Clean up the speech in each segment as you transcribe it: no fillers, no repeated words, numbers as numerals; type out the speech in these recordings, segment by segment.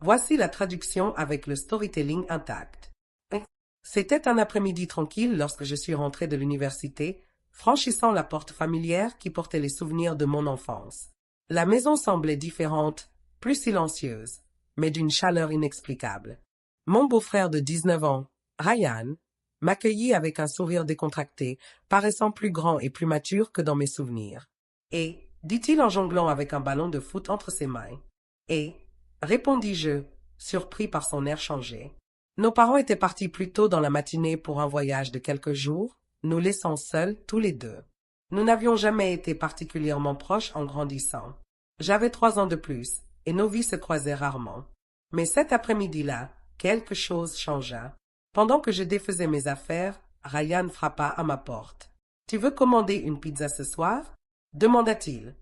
Voici la traduction avec le storytelling intact. C'était un après-midi tranquille lorsque je suis rentré de l'université, franchissant la porte familière qui portait les souvenirs de mon enfance. La maison semblait différente, plus silencieuse, mais d'une chaleur inexplicable. Mon beau-frère de 19 ans, Ryan, m'accueillit avec un sourire décontracté, paraissant plus grand et plus mature que dans mes souvenirs. Et, dit-il en jonglant avec un ballon de foot entre ses mains. Et, répondis-je, surpris par son air changé. Nos parents étaient partis plus tôt dans la matinée pour un voyage de quelques jours, nous laissant seuls tous les deux. Nous n'avions jamais été particulièrement proches en grandissant. J'avais 3 ans de plus, et nos vies se croisaient rarement. Mais cet après-midi-là, quelque chose changea. Pendant que je défaisais mes affaires, Ryan frappa à ma porte. « Tu veux commander une pizza ce soir ?» demanda-t-il.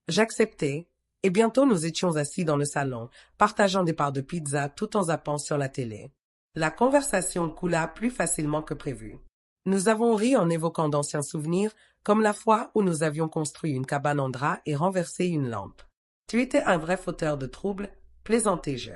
J'acceptai, et bientôt nous étions assis dans le salon, partageant des parts de pizza tout en zappant sur la télé. La conversation coula plus facilement que prévu. Nous avons ri en évoquant d'anciens souvenirs, comme la fois où nous avions construit une cabane en drap et renversé une lampe. Tu étais un vrai fauteur de troubles, plaisantai-je.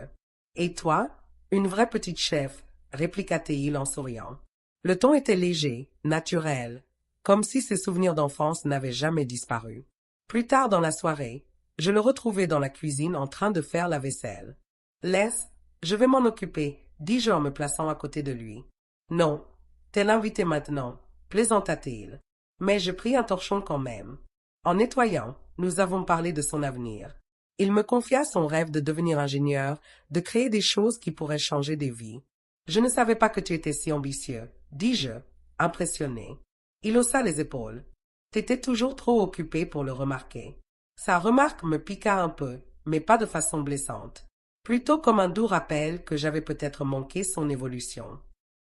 Et toi, une vraie petite chef, répliqua-t-il en souriant. Le ton était léger, naturel, comme si ses souvenirs d'enfance n'avaient jamais disparu. Plus tard dans la soirée, je le retrouvai dans la cuisine en train de faire la vaisselle. « Laisse, je vais m'en occuper », dis-je en me plaçant à côté de lui. « Non, t'es l'invité maintenant », plaisanta-t-il. Mais je pris un torchon quand même. En nettoyant, nous avons parlé de son avenir. Il me confia son rêve de devenir ingénieur, de créer des choses qui pourraient changer des vies. « Je ne savais pas que tu étais si ambitieux », dis-je, impressionné. Il haussa les épaules. « T'étais toujours trop occupé pour le remarquer. » Sa remarque me piqua un peu, mais pas de façon blessante. Plutôt comme un doux rappel que j'avais peut-être manqué son évolution.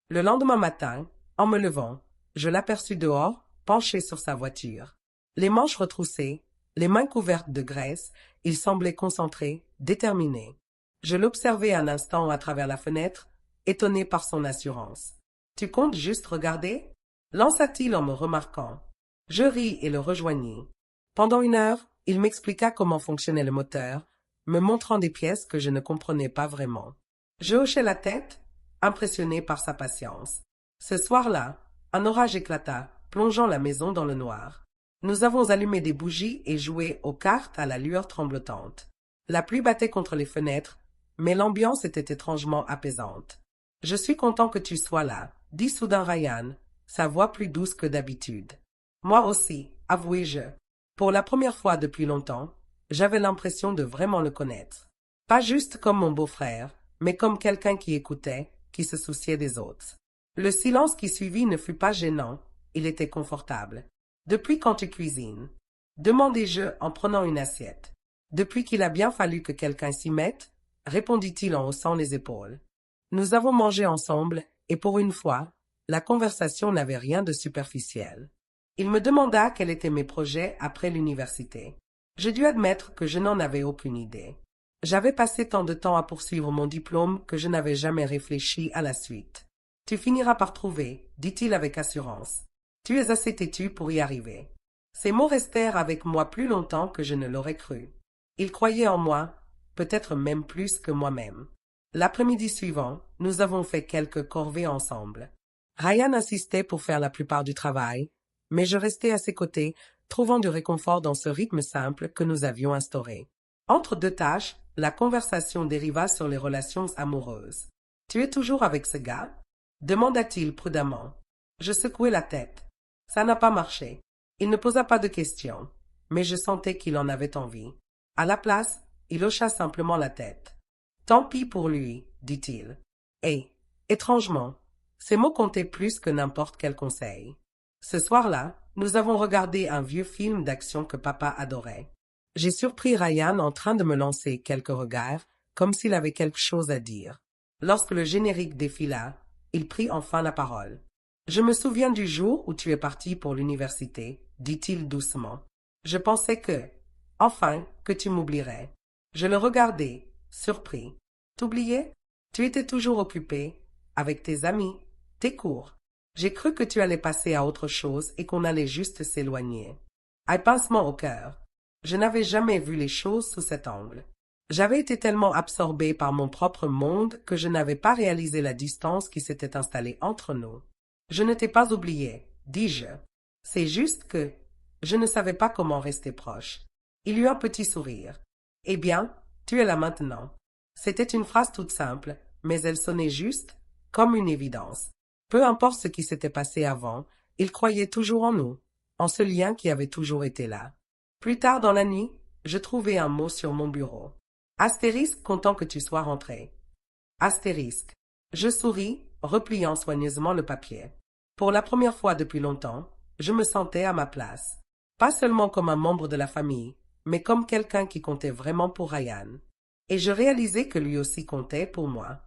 Le lendemain matin, en me levant, je l'aperçus dehors, penché sur sa voiture. Les manches retroussées, les mains couvertes de graisse, il semblait concentré, déterminé. Je l'observai un instant à travers la fenêtre, étonné par son assurance. « Tu comptes juste regarder ?» lança-t-il en me remarquant. Je ris et le rejoignis. Pendant 1 heure, il m'expliqua comment fonctionnait le moteur, me montrant des pièces que je ne comprenais pas vraiment. Je hochai la tête, impressionné par sa patience. Ce soir-là, un orage éclata, plongeant la maison dans le noir. Nous avons allumé des bougies et joué aux cartes à la lueur tremblotante. La pluie battait contre les fenêtres, mais l'ambiance était étrangement apaisante. « Je suis content que tu sois là », dit soudain Ryan, sa voix plus douce que d'habitude. « Moi aussi, avouai-je. Pour la première fois depuis longtemps, j'avais l'impression de vraiment le connaître. Pas juste comme mon beau-frère, mais comme quelqu'un qui écoutait, qui se souciait des autres. » Le silence qui suivit ne fut pas gênant, il était confortable. « Depuis quand tu cuisines ?» demandai-je en prenant une assiette. « Depuis qu'il a bien fallu que quelqu'un s'y mette ?» répondit-il en haussant les épaules. Nous avons mangé ensemble, et pour une fois, la conversation n'avait rien de superficiel. Il me demanda quels étaient mes projets après l'université. Je dus admettre que je n'en avais aucune idée. J'avais passé tant de temps à poursuivre mon diplôme que je n'avais jamais réfléchi à la suite. « Tu finiras par trouver, » dit-il avec assurance. « Tu es assez têtu pour y arriver. » Ces mots restèrent avec moi plus longtemps que je ne l'aurais cru. Il croyait en moi, peut-être même plus que moi-même. L'après-midi suivant, nous avons fait quelques corvées ensemble. Ryan insistait pour faire la plupart du travail, mais je restais à ses côtés, trouvant du réconfort dans ce rythme simple que nous avions instauré. Entre 2 tâches, la conversation dériva sur les relations amoureuses. « Tu es toujours avec ce gars ?» demanda-t-il prudemment. Je secouai la tête. Ça n'a pas marché. Il ne posa pas de questions, mais je sentais qu'il en avait envie. À la place, il hocha simplement la tête. « Tant pis pour lui, » dit-il. Et, étrangement, ces mots comptaient plus que n'importe quel conseil. Ce soir-là, nous avons regardé un vieux film d'action que papa adorait. J'ai surpris Ryan en train de me lancer quelques regards, comme s'il avait quelque chose à dire. Lorsque le générique défila, il prit enfin la parole. « Je me souviens du jour où tu es parti pour l'université, » dit-il doucement. « Je pensais que, enfin, que tu m'oublierais. » Je le regardai, surpris. « T'oubliais? Tu étais toujours occupé, avec tes amis, tes cours. J'ai cru que tu allais passer à autre chose et qu'on allait juste s'éloigner. » Un pincement au cœur. Je n'avais jamais vu les choses sous cet angle. J'avais été tellement absorbée par mon propre monde que je n'avais pas réalisé la distance qui s'était installée entre nous. Je ne t'ai pas oublié, dis-je. C'est juste que je ne savais pas comment rester proche. Il eut un petit sourire. Eh bien, tu es là maintenant. C'était une phrase toute simple, mais elle sonnait juste, comme une évidence. Peu importe ce qui s'était passé avant, il croyait toujours en nous, en ce lien qui avait toujours été là. Plus tard dans la nuit, je trouvai un mot sur mon bureau. Astérisque, content que tu sois rentré. Astérisque. Je souris, repliant soigneusement le papier. Pour la première fois depuis longtemps, je me sentais à ma place. Pas seulement comme un membre de la famille, mais comme quelqu'un qui comptait vraiment pour Ryan. Et je réalisais que lui aussi comptait pour moi.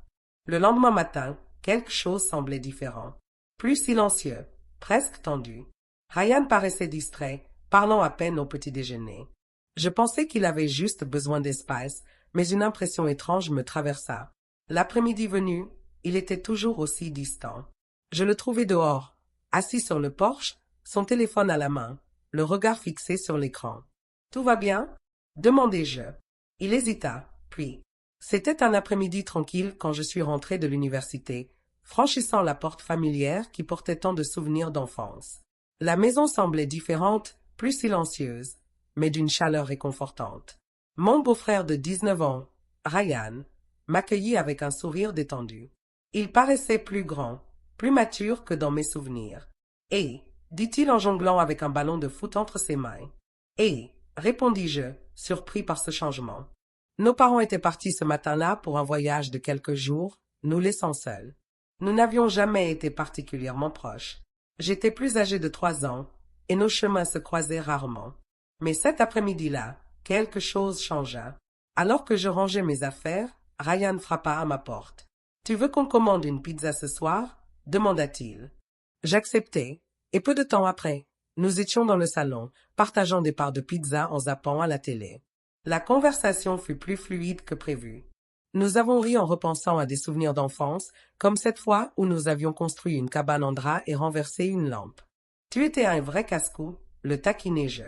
Le lendemain matin, quelque chose semblait différent. Plus silencieux, presque tendu. Ryan paraissait distrait, parlant à peine au petit déjeuner. Je pensais qu'il avait juste besoin d'espace, mais une impression étrange me traversa. L'après-midi venu, il était toujours aussi distant. Je le trouvai dehors, assis sur le porche, son téléphone à la main, le regard fixé sur l'écran. « Tout va bien ?» demandai-je. Il hésita, puis « C'était un après-midi tranquille quand je suis rentré de l'université, franchissant la porte familière qui portait tant de souvenirs d'enfance. La maison semblait différente, plus silencieuse, mais d'une chaleur réconfortante. Mon beau-frère de 19 ans, Ryan, m'accueillit avec un sourire détendu. Il paraissait plus grand, plus mature que dans mes souvenirs. « Et, dit-il en jonglant avec un ballon de foot entre ses mains. « Et, répondis-je, surpris par ce changement. Nos parents étaient partis ce matin-là pour un voyage de quelques jours, nous laissant seuls. Nous n'avions jamais été particulièrement proches. J'étais plus âgé de 3 ans, et nos chemins se croisaient rarement. Mais cet après-midi-là, quelque chose changea. Alors que je rangeais mes affaires, Ryan frappa à ma porte. « Tu veux qu'on commande une pizza ce soir ?» demanda-t-il. J'acceptai, et peu de temps après, nous étions dans le salon, partageant des parts de pizza en zappant à la télé. La conversation fut plus fluide que prévu. Nous avons ri en repensant à des souvenirs d'enfance, comme cette fois où nous avions construit une cabane en drap et renversé une lampe. Tu étais un vrai casse-cou, le taquinai-je.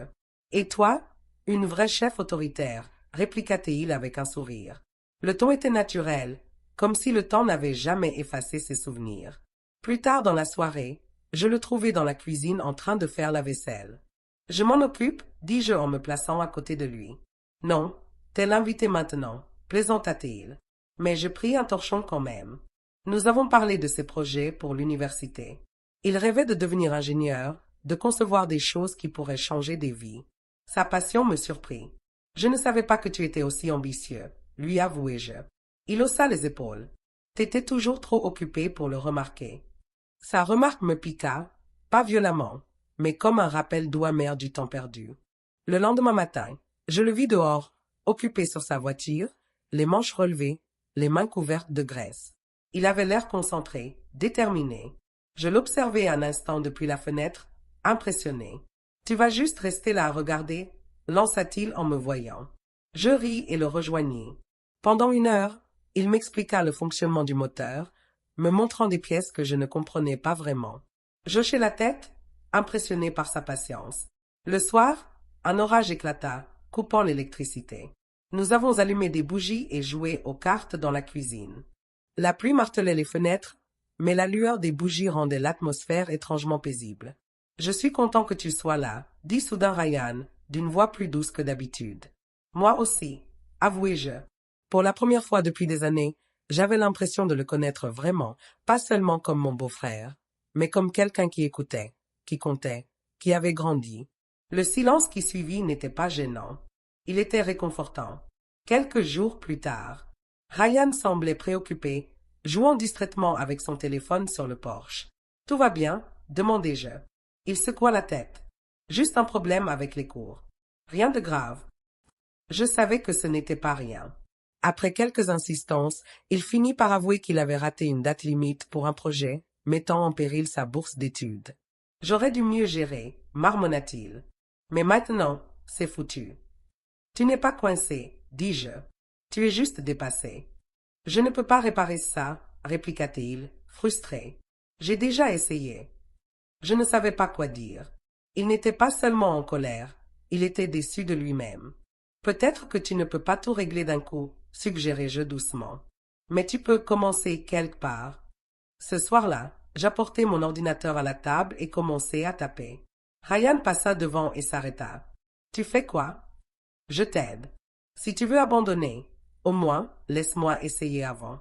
Et toi, une vraie chef autoritaire, répliqua-t-il avec un sourire. Le ton était naturel, comme si le temps n'avait jamais effacé ses souvenirs. Plus tard dans la soirée, je le trouvai dans la cuisine en train de faire la vaisselle. « Je m'en occupe, dis-je en me plaçant à côté de lui. « Non, t'es l'invité maintenant, plaisanta-t-il. Mais je pris un torchon quand même. Nous avons parlé de ses projets pour l'université. Il rêvait de devenir ingénieur, de concevoir des choses qui pourraient changer des vies. Sa passion me surprit. Je ne savais pas que tu étais aussi ambitieux, lui avouai-je. Il haussa les épaules. T'étais toujours trop occupé pour le remarquer. Sa remarque me piqua, pas violemment, mais comme un rappel doux amer du temps perdu. Le lendemain matin, je le vis dehors, occupé sur sa voiture, les manches relevées, les mains couvertes de graisse. Il avait l'air concentré, déterminé. Je l'observai un instant depuis la fenêtre, impressionné. « Tu vas juste rester là à regarder ?» lança-t-il en me voyant. Je ris et le rejoignis. Pendant 1 heure, il m'expliqua le fonctionnement du moteur, me montrant des pièces que je ne comprenais pas vraiment. J'hochai la tête, impressionné par sa patience. Le soir, un orage éclata, coupant l'électricité. Nous avons allumé des bougies et joué aux cartes dans la cuisine. La pluie martelait les fenêtres, mais la lueur des bougies rendait l'atmosphère étrangement paisible. « Je suis content que tu sois là, » dit soudain Ryan, d'une voix plus douce que d'habitude. « Moi aussi, avouai-je. Pour la première fois depuis des années, j'avais l'impression de le connaître vraiment, pas seulement comme mon beau-frère, mais comme quelqu'un qui écoutait, qui comptait, qui avait grandi. Le silence qui suivit n'était pas gênant. Il était réconfortant. Quelques jours plus tard, Ryan semblait préoccupé, jouant distraitement avec son téléphone sur le porche. « Tout va bien ?» demandai-je. Il secoua la tête. « Juste un problème avec les cours. Rien de grave. » Je savais que ce n'était pas rien. Après quelques insistances, il finit par avouer qu'il avait raté une date limite pour un projet, mettant en péril sa bourse d'études. « J'aurais dû mieux gérer, » marmonna-t-il. « Mais maintenant, c'est foutu. »« Tu n'es pas coincé, » dis-je. « Tu es juste dépassé. »« Je ne peux pas réparer ça, » répliqua-t-il, frustré. « J'ai déjà essayé. » Je ne savais pas quoi dire. Il n'était pas seulement en colère, il était déçu de lui-même. Peut-être que tu ne peux pas tout régler d'un coup, suggérai-je doucement. Mais tu peux commencer quelque part. Ce soir-là, j'apportai mon ordinateur à la table et commençai à taper. Ryan passa devant et s'arrêta. Tu fais quoi? Je t'aide. Si tu veux abandonner, au moins, laisse-moi essayer avant.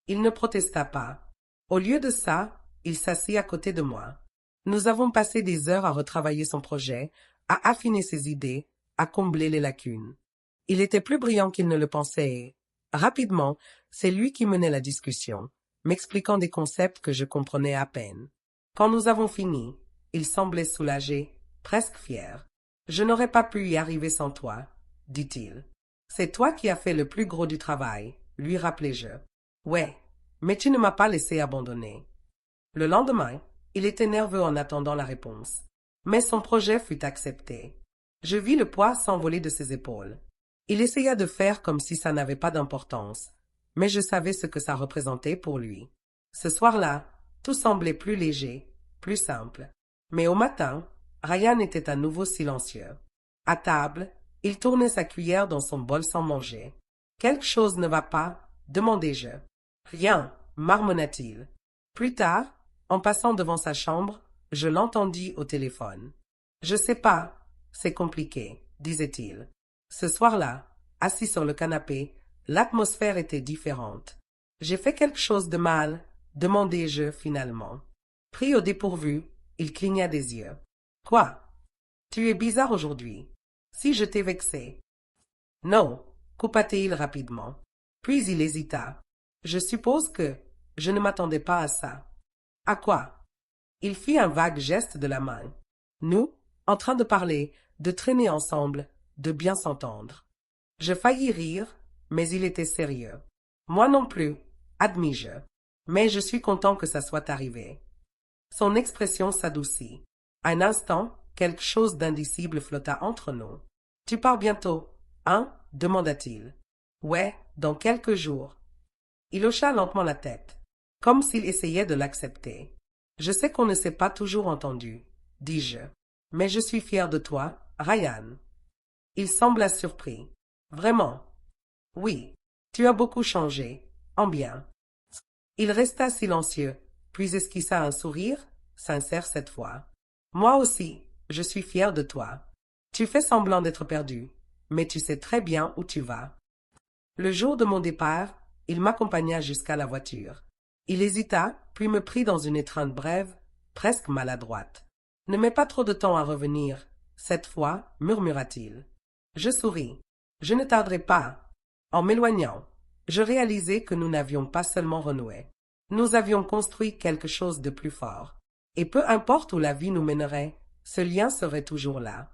Il ne protesta pas. Au lieu de ça, il s'assit à côté de moi. Nous avons passé des heures à retravailler son projet, à affiner ses idées, à combler les lacunes. Il était plus brillant qu'il ne le pensait et, rapidement, c'est lui qui menait la discussion, m'expliquant des concepts que je comprenais à peine. Quand nous avons fini, il semblait soulagé, presque fier. Je n'aurais pas pu y arriver sans toi, dit-il. C'est toi qui as fait le plus gros du travail, lui rappelai-je. Ouais, mais tu ne m'as pas laissé abandonner. Le lendemain, il était nerveux en attendant la réponse. Mais son projet fut accepté. Je vis le poids s'envoler de ses épaules. Il essaya de faire comme si ça n'avait pas d'importance, mais je savais ce que ça représentait pour lui. Ce soir-là, tout semblait plus léger, plus simple. Mais au matin, Ryan était à nouveau silencieux. À table, il tournait sa cuillère dans son bol sans manger. Quelque chose ne va pas, demandai-je. Rien, marmonna-t-il. Plus tard, en passant devant sa chambre, je l'entendis au téléphone. Je sais pas, c'est compliqué, disait-il. Ce soir-là, assis sur le canapé, l'atmosphère était différente. J'ai fait quelque chose de mal, demandai-je finalement. Pris au dépourvu, il cligna des yeux. Quoi? Tu es bizarre aujourd'hui. Si je t'ai vexé. Non, coupa-t-il rapidement. Puis il hésita. Je suppose que je ne m'attendais pas à ça. À quoi? Il fit un vague geste de la main. Nous, en train de parler, de traîner ensemble, de bien s'entendre. Je faillis rire, mais il était sérieux. Moi non plus, admis-je. Mais je suis content que ça soit arrivé. Son expression s'adoucit. Un instant, quelque chose d'indicible flotta entre nous. Tu pars bientôt, hein? Demanda-t-il. Ouais, dans quelques jours. Il hocha lentement la tête, comme s'il essayait de l'accepter. Je sais qu'on ne s'est pas toujours entendu, dis-je. Mais je suis fier de toi, Ryan. Il sembla surpris. Vraiment? Oui. Tu as beaucoup changé, en bien. Il resta silencieux, puis esquissa un sourire, sincère cette fois. Moi aussi, je suis fier de toi. Tu fais semblant d'être perdu, mais tu sais très bien où tu vas. Le jour de mon départ, il m'accompagna jusqu'à la voiture. Il hésita, puis me prit dans une étreinte brève, presque maladroite. Ne mets pas trop de temps à revenir, cette fois, murmura-t-il. Je souris. Je ne tarderai pas. En m'éloignant, je réalisai que nous n'avions pas seulement renoué. Nous avions construit quelque chose de plus fort. Et peu importe où la vie nous mènerait, ce lien serait toujours là.